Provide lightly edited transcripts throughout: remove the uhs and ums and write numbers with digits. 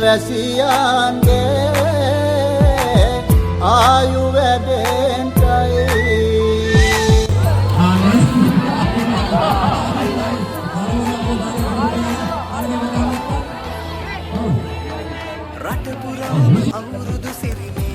වැසියන්ගේ ආයු වැඩෙන්ටයි රට පුරා අවුරුදු සිරිමේ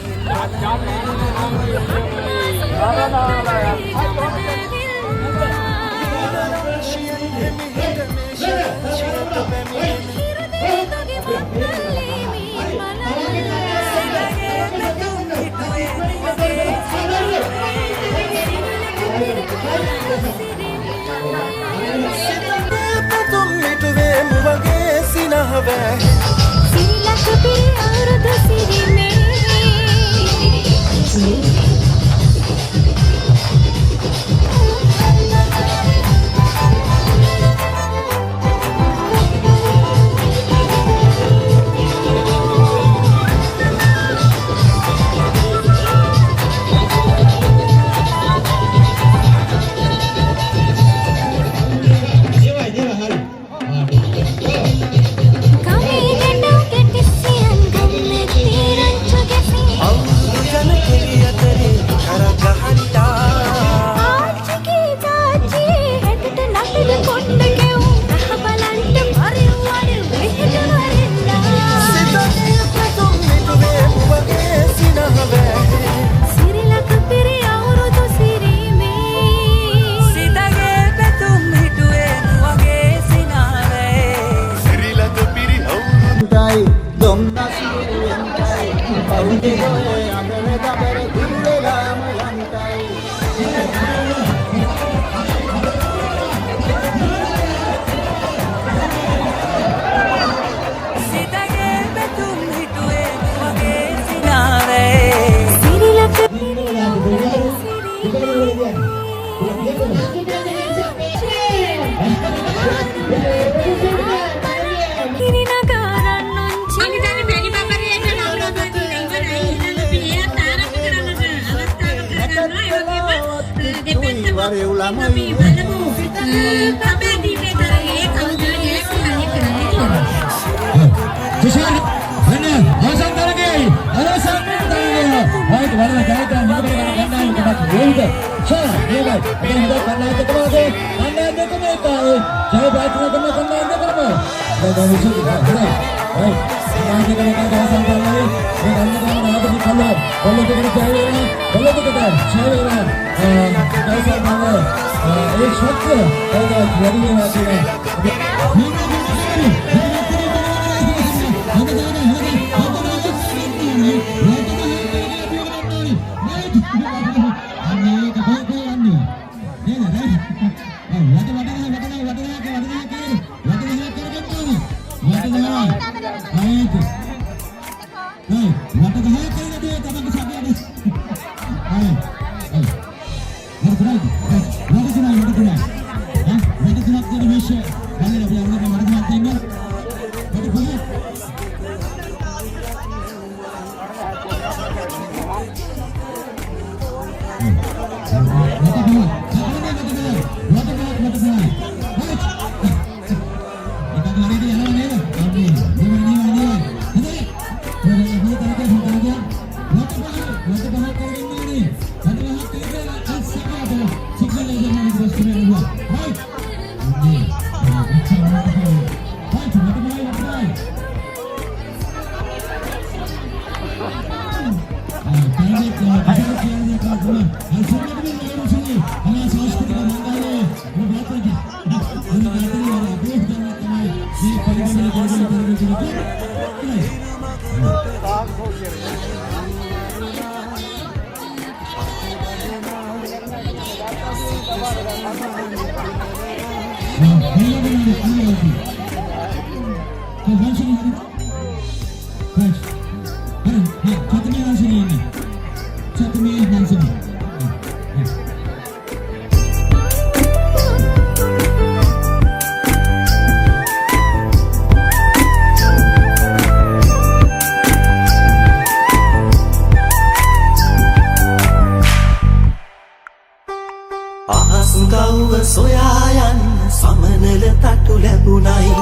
ගව්ව සොයා යන්න සමනල තටු ලැබුණයි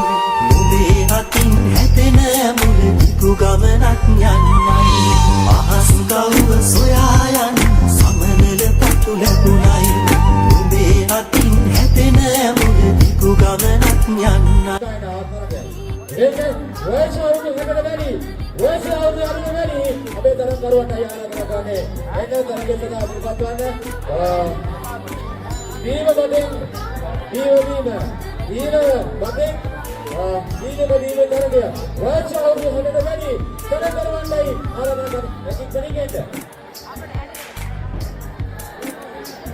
නුඹේ අතින් හැදෙන මුල දිගු ගමනක් යන්නයි අහස් ගව්ව සොයා යන්න සමනල තටු ලැබුණයි නුඹේ අතින් හැදෙන මුල දිගු ගමනක් යන්නයි අපේ තරගකරුවන්ට ආරාධනා කරන්නේ එන්න තරගයේ ඉදිරිපත් වන්න දීව බදෙන් තරගය වයස අවුරුදු 60කට වැඩි තරගකරුවන්ටයි ආරාධනා කරන්නේ එකින් කෙනෙක්ට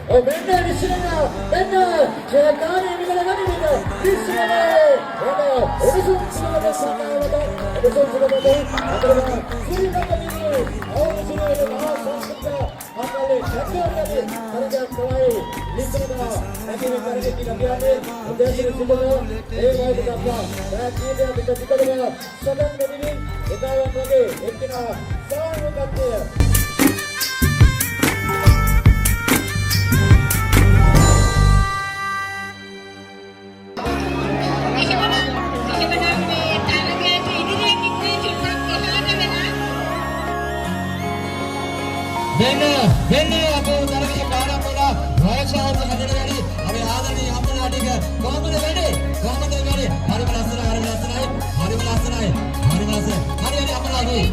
මෙන්න විශ්වනා මෙන්න ජයකාරී විගල ගනිමිට විශ්වනා ඔබසුන් සුලබ සමාවත ඔබසුන් සුලබ අතරම සිරිකමිනි අවුරුදුවේ මහා සංස්කෘතික අකලේ සත්‍යයන්ගේ තරගයක් තමයි ලිස්සනවා නැතිව තරගයේ කියන්නේ උදේශන සුබන ඒ වගේ දක්වා රාජ්‍යයේ පිටකරන සදන් දෙවිමින් එදාවන් වගේ එක්කිනා සාර්වකත්වය වෙන අපේ තරගයේ ප්‍රාරම්භ වුණා වයස අවුරුදු 60කට වැඩි අපේ ආදරණීය අම්මලා ටික කොහොමද වැඩි හරිම ලස්සනයි හරි ලස්සනයි හරි අපලාගේ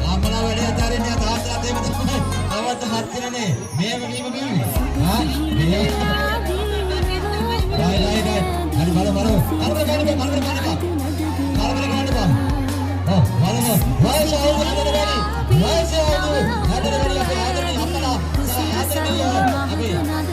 අම්මලා වැඩි අතරින් තාත්තා දෙම තමයි අවත හත් දිනනේ මේව හා මේ හරි බලමු අර ගන්න බා වයස අවුරුදු 60කට වැඩි වයස අවුරුදු 60කට වැඩි අපේ ආදරණීය අම්මලා ආදරණීය අපේ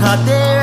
හදේ